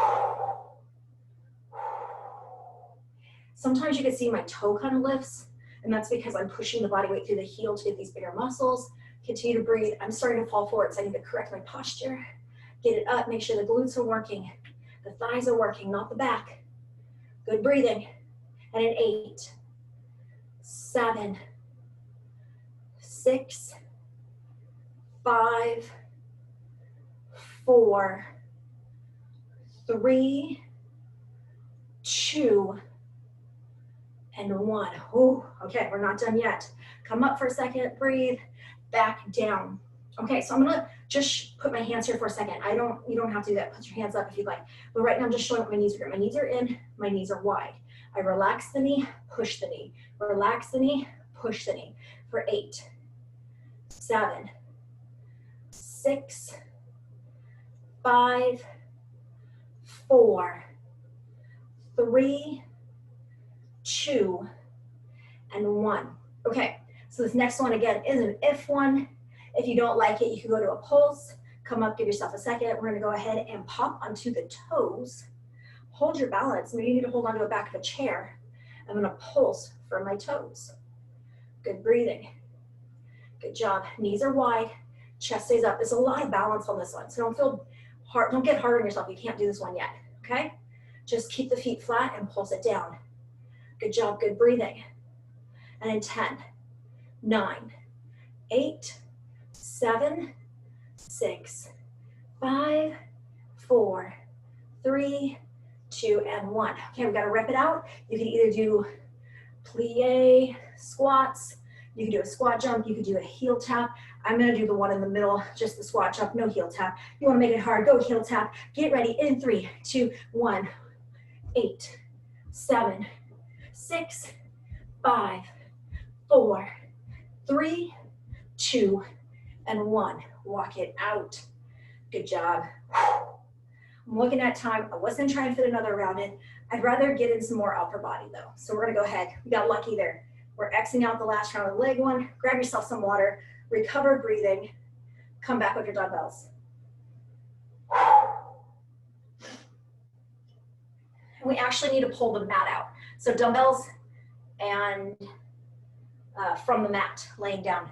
Sometimes you can see my toe kind of lifts, and that's because I'm pushing the body weight through the heel to get these bigger muscles. Continue to breathe. I'm starting to fall forward, so I need to correct my posture. Get it up, make sure the glutes are working. The thighs are working, not the back. Good breathing. And an 8, 7, 6, 5, 4, 3, 2, and 1. Ooh, okay, we're not done yet. Come up for a second, breathe, back down. Okay, so I'm gonna just put my hands here for a second. You don't have to do that. Put your hands up if you'd like. But right now I'm just showing what my knees are doing. My knees are in, my knees are wide. I relax the knee, push the knee. Relax the knee, push the knee. For 8, 7, 6, 5, 4, 3, 2, and 1. Okay, so this next one again is an if one. If you don't like it, you can go to a pulse, come up, give yourself a second. We're gonna go ahead and pop onto the toes. Hold your balance. Maybe you need to hold onto the back of a chair. I'm gonna pulse for my toes. Good breathing. Good job. Knees are wide, chest stays up. There's a lot of balance on this one, so don't feel hard, don't get hard on yourself. You can't do this one yet, okay? Just keep the feet flat and pulse it down. Good job, good breathing. And in 10, 9, 8, 7, 6, 5, 4, 3, 2, and 1. Okay, we gotta rep it out. You can either do plie squats, you can do a squat jump, you could do a heel tap. I'm gonna do the one in the middle, just the squat jump, no heel tap. You wanna make it hard, go heel tap. Get ready in 3, 2, 1. 8, 7, 6, 5, 4, 3, 2, and 1. Walk it out. Good job. I'm looking at time. I wasn't trying to fit another round in. I'd rather get in some more upper body though. So we're gonna go ahead. We got lucky there. We're Xing out the last round of the leg one. Grab yourself some water, recover breathing, come back with your dumbbells. And we actually need to pull the mat out. So dumbbells and from the mat, laying down.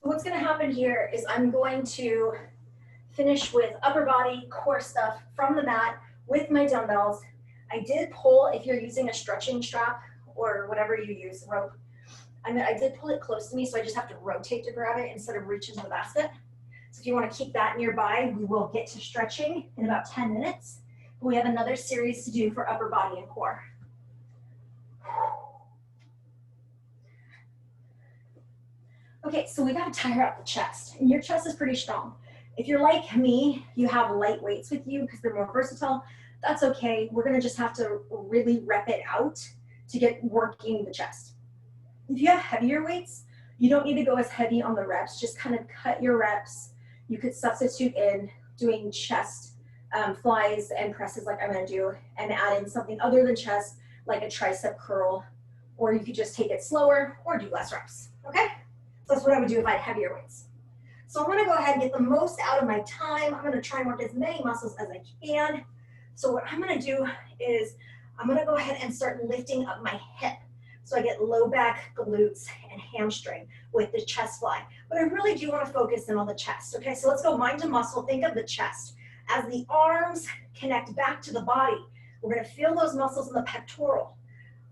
What's gonna happen here is I'm going to finish with upper body core stuff from the mat with my dumbbells. I did pull, if you're using a stretching strap or whatever you use, rope, I did pull it close to me, so I just have to rotate to grab it instead of reaching to the basket. So if you want to keep that nearby, we will get to stretching in about 10 minutes. We have another series to do for upper body and core. Okay, so we got to tire out the chest, and your chest is pretty strong. If you're like me, you have light weights with you because they're more versatile. That's okay. We're going to just have to really rep it out to get working the chest. If you have heavier weights, you don't need to go as heavy on the reps. Just kind of cut your reps. You could substitute in doing chest flies and presses like I'm going to do, and add in something other than chest, like a tricep curl, or you could just take it slower or do less reps, okay? So that's what I would do if I had heavier weights. So I'm gonna go ahead and get the most out of my time. I'm gonna try and work as many muscles as I can. So what I'm gonna do is I'm gonna go ahead and start lifting up my hip. So I get low back, glutes, and hamstring with the chest fly. But I really do wanna focus in on the chest, okay? So let's go mind to muscle, think of the chest. As the arms connect back to the body, we're gonna feel those muscles in the pectoral.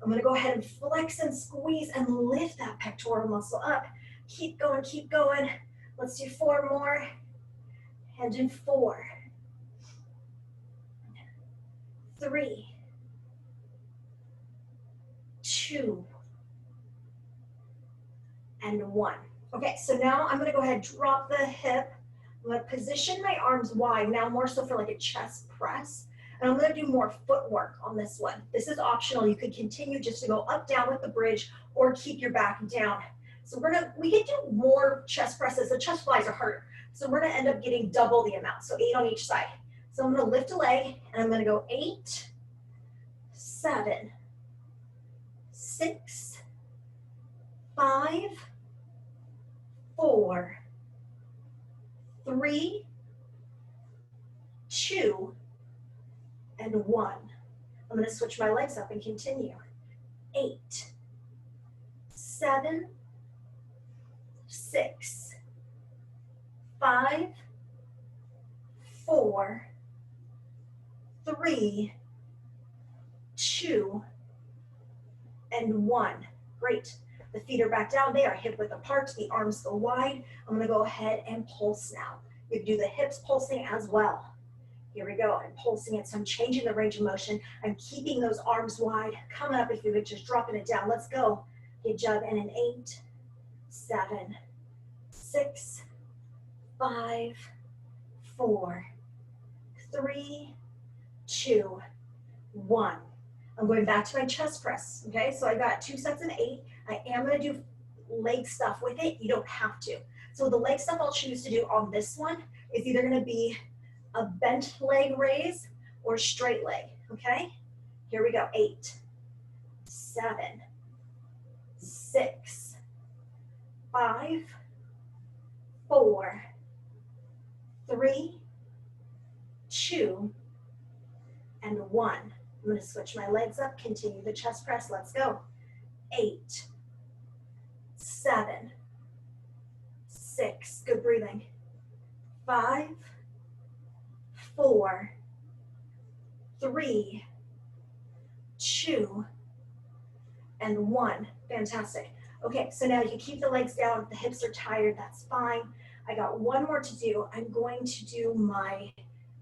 I'm gonna go ahead and flex and squeeze and lift that pectoral muscle up. Keep going, keep going. Let's do 4 more. And in 4, 3, 2, and 1. Okay, so now I'm gonna go ahead and drop the hip. I'm gonna position my arms wide, now more so for like a chest press. And I'm gonna do more footwork on this one. This is optional. You could continue just to go up, down with the bridge, or keep your back down. So we can do more chest presses. The chest flies are harder. So we're gonna end up getting double the amount. So 8 on each side. So I'm gonna lift a leg and I'm gonna go 8, 7, 6, 5, 4, 3, 2, and 1. I'm gonna switch my legs up and continue. 8, 7, 6, 5, 4, 3, 2, and 1. Great. The feet are back down. They are hip width apart. The arms go wide. I'm going to go ahead and pulse now. You can do the hips pulsing as well. Here we go. I'm pulsing it, so I'm changing the range of motion. I'm keeping those arms wide. Coming up, if you could just dropping it down. Let's go. Good job. And an 8, 7, 6, 5, 4, 3, 2, 1. I'm going back to my chest press, okay? So I got 2 sets of 8. I am gonna do leg stuff with it. You don't have to. So the leg stuff I'll choose to do on this one is either gonna be a bent leg raise or straight leg, okay? Here we go, 8, 7, 6, 5, 4, 3, 2, and 1. I'm gonna switch my legs up, continue the chest press, let's go. 8, 7, 6, good breathing. 5, 4, 3, 2, and 1. Fantastic. Okay, so now you keep the legs down, the hips are tired, that's fine. I got one more to do. I'm going to do my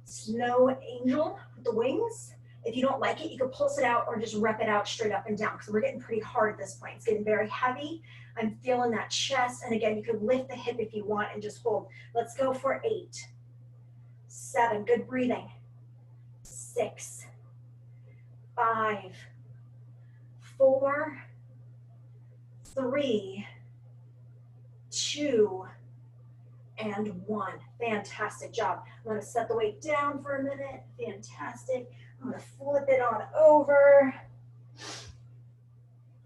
snow angel with the wings. If you don't like it, you can pulse it out or just rep it out straight up and down because we're getting pretty hard at this point. It's getting very heavy. I'm feeling that chest. And again, you can lift the hip if you want and just hold. Let's go for 8, 7, good breathing. 6, 5, 4, 3, 2, and 1. Fantastic job. I'm going to set the weight down for a minute. Fantastic. I'm going to flip it on over.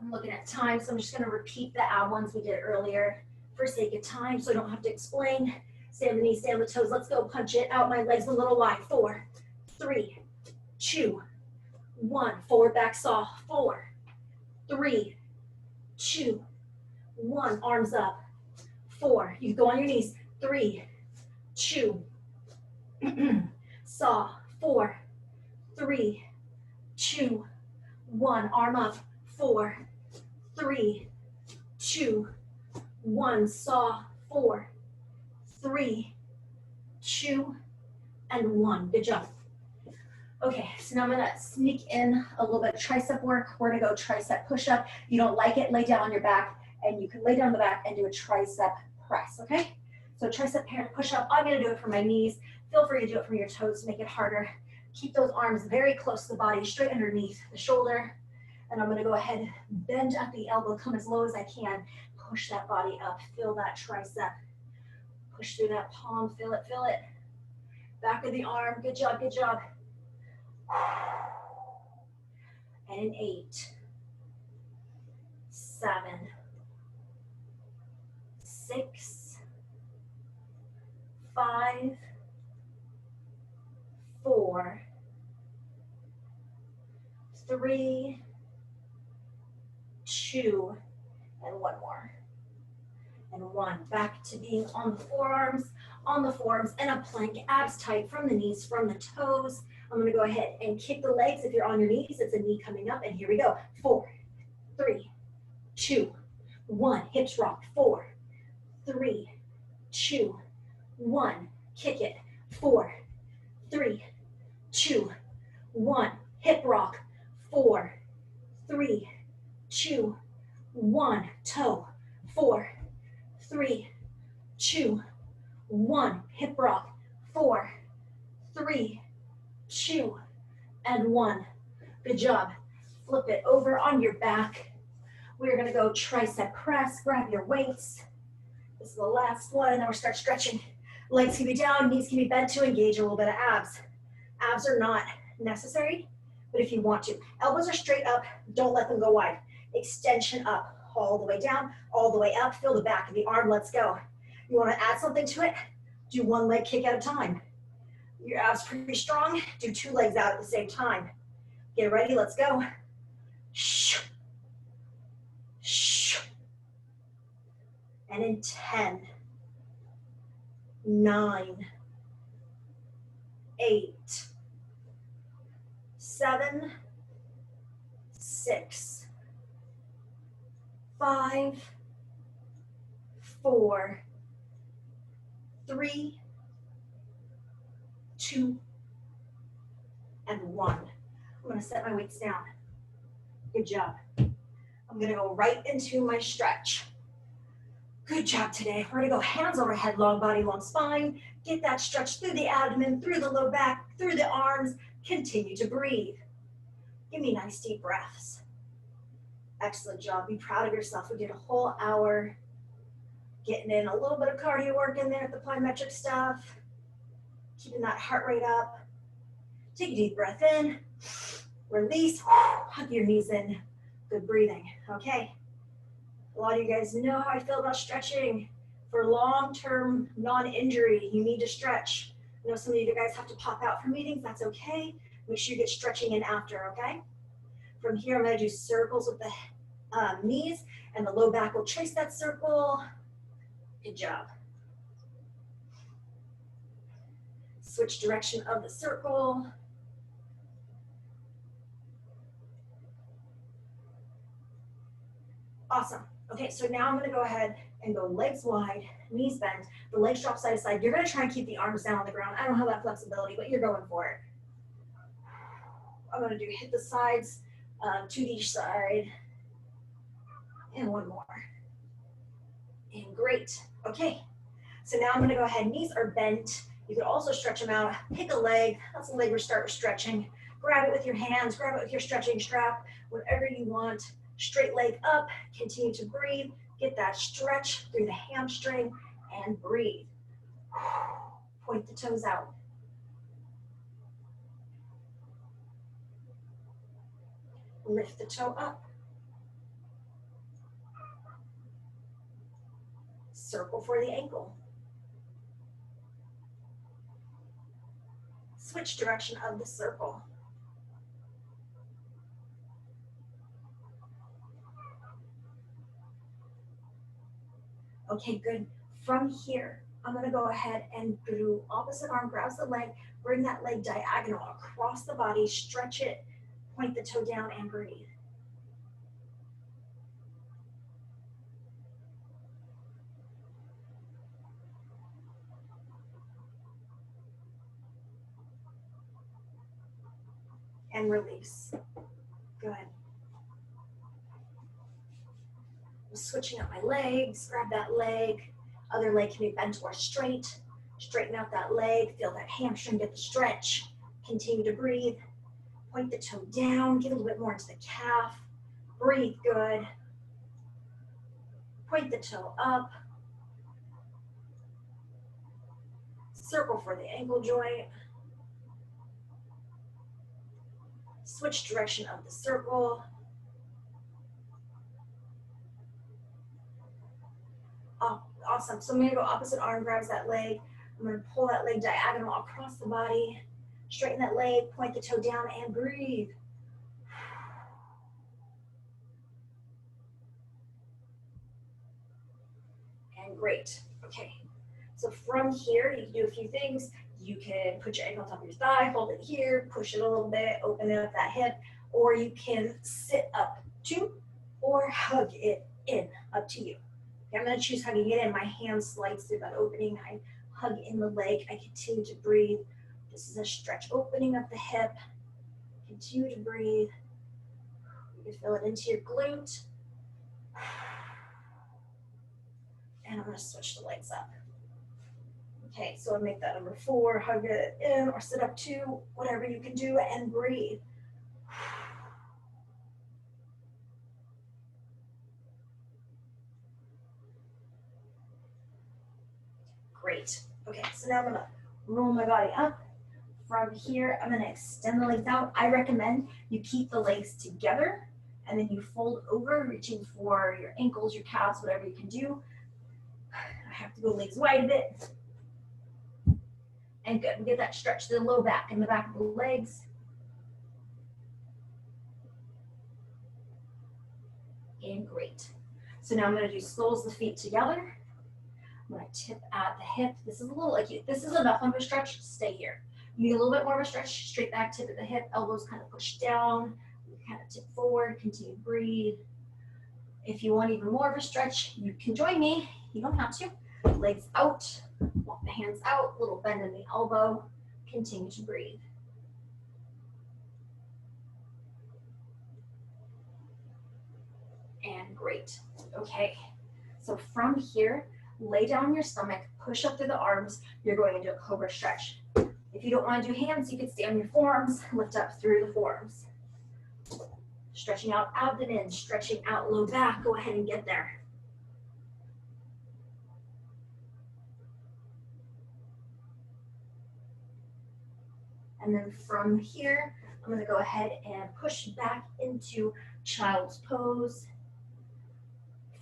I'm looking at time, so I'm just going to repeat the ab ones we did earlier for sake of time, so I don't have to explain. Stay on the knees, stay on the toes. Let's go. Punch it out. My legs a little wide. 4, 3, 2, 1. Forward back saw. 4, 3, 2, 1. Arms up. 4. You go on your knees. 3, 2. Saw. 4, 3, 2, 1. Arm up. 4, 3, 2, 1. Saw. 4, 3, 2, and 1. Good job. Okay, so now I'm gonna sneak in a little bit of tricep work. We're gonna go tricep push-up. You don't like it, lay down on your back, and you can lay down on the back and do a tricep press, okay? So tricep push-up, I'm gonna do it from my knees. Feel free to do it from your toes to make it harder. Keep those arms very close to the body, straight underneath the shoulder. And I'm gonna go ahead, bend at the elbow, come as low as I can. Push that body up, feel that tricep. Push through that palm, feel it, feel it. Back of the arm, good job, good job. And an 8, 7, 6, 5, 4, 3, 2, and one more. And 1. Back to being on the forearms, and a plank, abs tight from the knees, from the toes. I'm gonna go ahead and kick the legs. If you're on your knees, it's a knee coming up, and here we go. 4, 3, 2, 1. Hips rock. 4, 3, 2, 1. Kick it. 4, 3, 2, 1. Hip rock. 4, 3, 2, 1. Toe. 4, 3, 2, 1. Hip rock. 4, 3, 2, and 1. Good job. Flip it over on your back. We're gonna go tricep press. Grab your weights. This is the last one, and then we'll start stretching. Legs can be down, knees can be bent to engage a little bit of abs. Abs are not necessary, but if you want to. Elbows are straight up, don't let them go wide. Extension up, all the way down, all the way up. Feel the back of the arm, let's go. You wanna add something to it? Do one leg kick at a time. Your abs pretty strong, do 2 legs out at the same time. Get ready, let's go. Shh. Shh. And in 10, 9, 8, 7, 6, 5, 4, 3, 2, and 1. I'm gonna set my weights down. Good job. I'm gonna go right into my stretch. Good job today. We're gonna go hands overhead, long body, long spine. Get that stretch through the abdomen, through the low back, through the arms. Continue to breathe. Give me nice deep breaths. Excellent job. Be proud of yourself. We did a whole hour. Getting in a little bit of cardio work in there, the plyometric stuff. Keeping that heart rate up. Take a deep breath in. Release. Hug your knees in. Good breathing. Okay. A lot of you guys know how I feel about stretching. For long-term non-injury, you need to stretch. I know some of you guys have to pop out for meetings. That's okay. Make sure you get stretching in after, okay? From here, I'm going to do circles with the knees, and the low back will trace that circle. Good job. Switch direction of the circle. Awesome. Okay, so now I'm gonna go ahead and go legs wide, knees bent, the legs drop side to side. You're gonna try and keep the arms down on the ground. I don't have that flexibility, but you're going for it. I'm gonna do hit the sides, 2 to each side, and 1 more. And great. Okay, so now I'm gonna go ahead, knees are bent. You could also stretch them out. Pick a leg, that's the leg we start with stretching. Grab it with your hands, grab it with your stretching strap, whatever you want. Straight leg up, continue to breathe. Get that stretch through the hamstring and breathe. Point the toes out. Lift the toe up. Circle for the ankle. Switch direction of the circle. Okay, good. From here, I'm gonna go ahead and do opposite arm, grabs the leg, bring that leg diagonal across the body, stretch it, point the toe down and breathe. And release. Good. I'm switching up my legs, grab that leg. Other leg can be bent or straight. Straighten out that leg, feel that hamstring get the stretch. Continue to breathe. Point the toe down, get a little bit more into the calf. Breathe, good. Point the toe up. Circle for the ankle joint. Switch direction of the circle. Oh, awesome. So I'm gonna go opposite arm, grabs that leg. I'm gonna pull that leg diagonal across the body. Straighten that leg, point the toe down and breathe. And great. Okay. So from here, you can do a few things. You can put your ankle on top of your thigh, hold it here, push it a little bit, open it up that hip, or you can sit up to or hug it in, up to you. Okay, I'm gonna choose hugging it in. My hand slides through that opening. I hug in the leg. I continue to breathe. This is a stretch, opening up the hip. Continue to breathe. You can feel it into your glute. And I'm gonna switch the legs up. Okay, so make that number 4, hug it in or sit up 2, whatever you can do, and breathe. Great. Okay, so now I'm gonna roll my body up. From here, I'm gonna extend the legs out. I recommend you keep the legs together and then you fold over, reaching for your ankles, your calves, whatever you can do. I have to go legs wide a bit. And good, we get that stretch to the low back and the back of the legs. And great. So now I'm gonna do soles of the feet together. I'm gonna tip at the hip. This is a little like this is enough of a stretch, stay here. You need a little bit more of a stretch, straight back, tip at the hip, elbows kind of push down, kind of tip forward, continue to breathe. If you want even more of a stretch, you can join me. You don't have to. Legs out, walk the hands out, little bend in the elbow, continue to breathe. And great. Okay, so from here, lay down on your stomach, push up through the arms. You're going into a cobra stretch. If you don't want to do hands, you can stay on your forearms, lift up through the forearms. Stretching out abdomen, stretching out low back. Go ahead and get there. And then from here, I'm going to go ahead and push back into child's pose.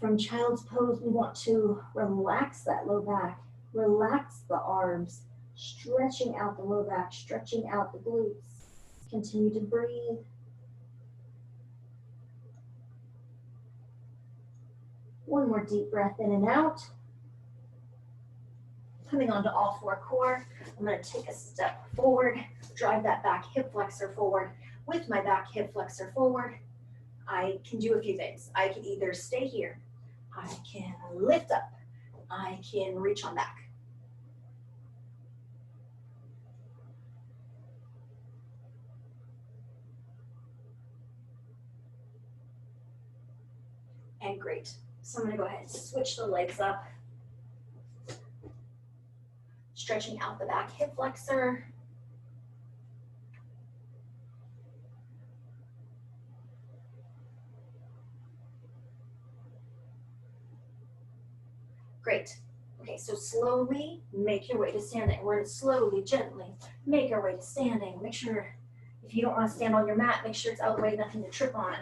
From child's pose, we want to relax that low back, relax the arms, stretching out the low back, stretching out the glutes. Continue to breathe. One more deep breath in and out. Coming onto all 4 core, I'm going to take a step forward, drive that back hip flexor forward. With my back hip flexor forward, I can do a few things. I can either stay here, I can lift up, I can reach on back. And great. So I'm going to go ahead and switch the legs up. Stretching out the back hip flexor. Great. Okay, so slowly make your way to standing. We're going to slowly, gently make our way to standing. Make sure, if you don't want to stand on your mat, make sure it's out of the way, nothing to trip on.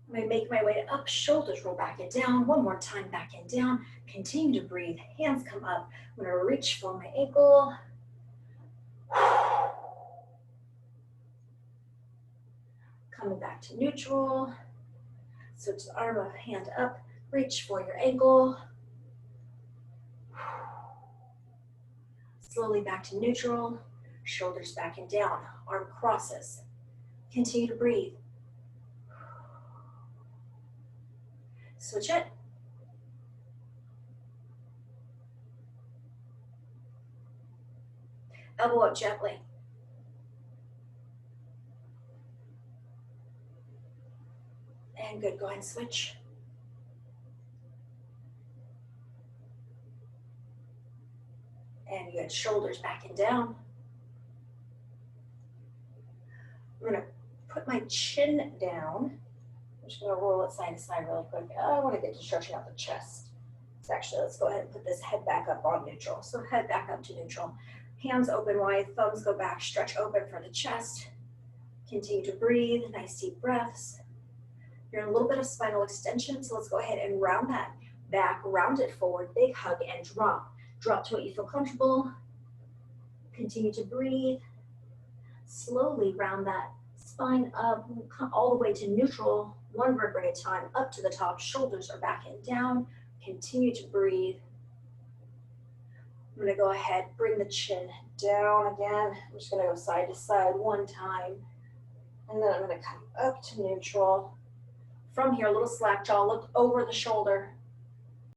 I'm going to make my way up, shoulders roll back and down. One more time, back and down. Continue to breathe, hands come up. I'm going to reach for my ankle. Coming back to neutral. Switch the arm of hand up, reach for your ankle. Slowly back to neutral, shoulders back and down, arm crosses. Continue to breathe. Switch it. Elbow up gently. And good, go ahead and switch. And good, shoulders back and down. I'm gonna put my chin down. I'm just gonna roll it side to side really quick. I wanna get to stretching out the chest. So actually, let's go ahead and put this head back up on neutral. So head back up to neutral. Hands open wide, thumbs go back, stretch open for the chest. Continue to breathe, nice deep breaths. You're in a little bit of spinal extension, so let's go ahead and round that back, round it forward, big hug and drop. Drop to what you feel comfortable. Continue to breathe. Slowly round that spine up, come all the way to neutral, one vertebrae at a time, up to the top, shoulders are back and down. Continue to breathe. I'm gonna go ahead, bring the chin down again. I'm just gonna go side to side one time. And then I'm gonna come up to neutral. From here, a little slack jaw, look over the shoulder.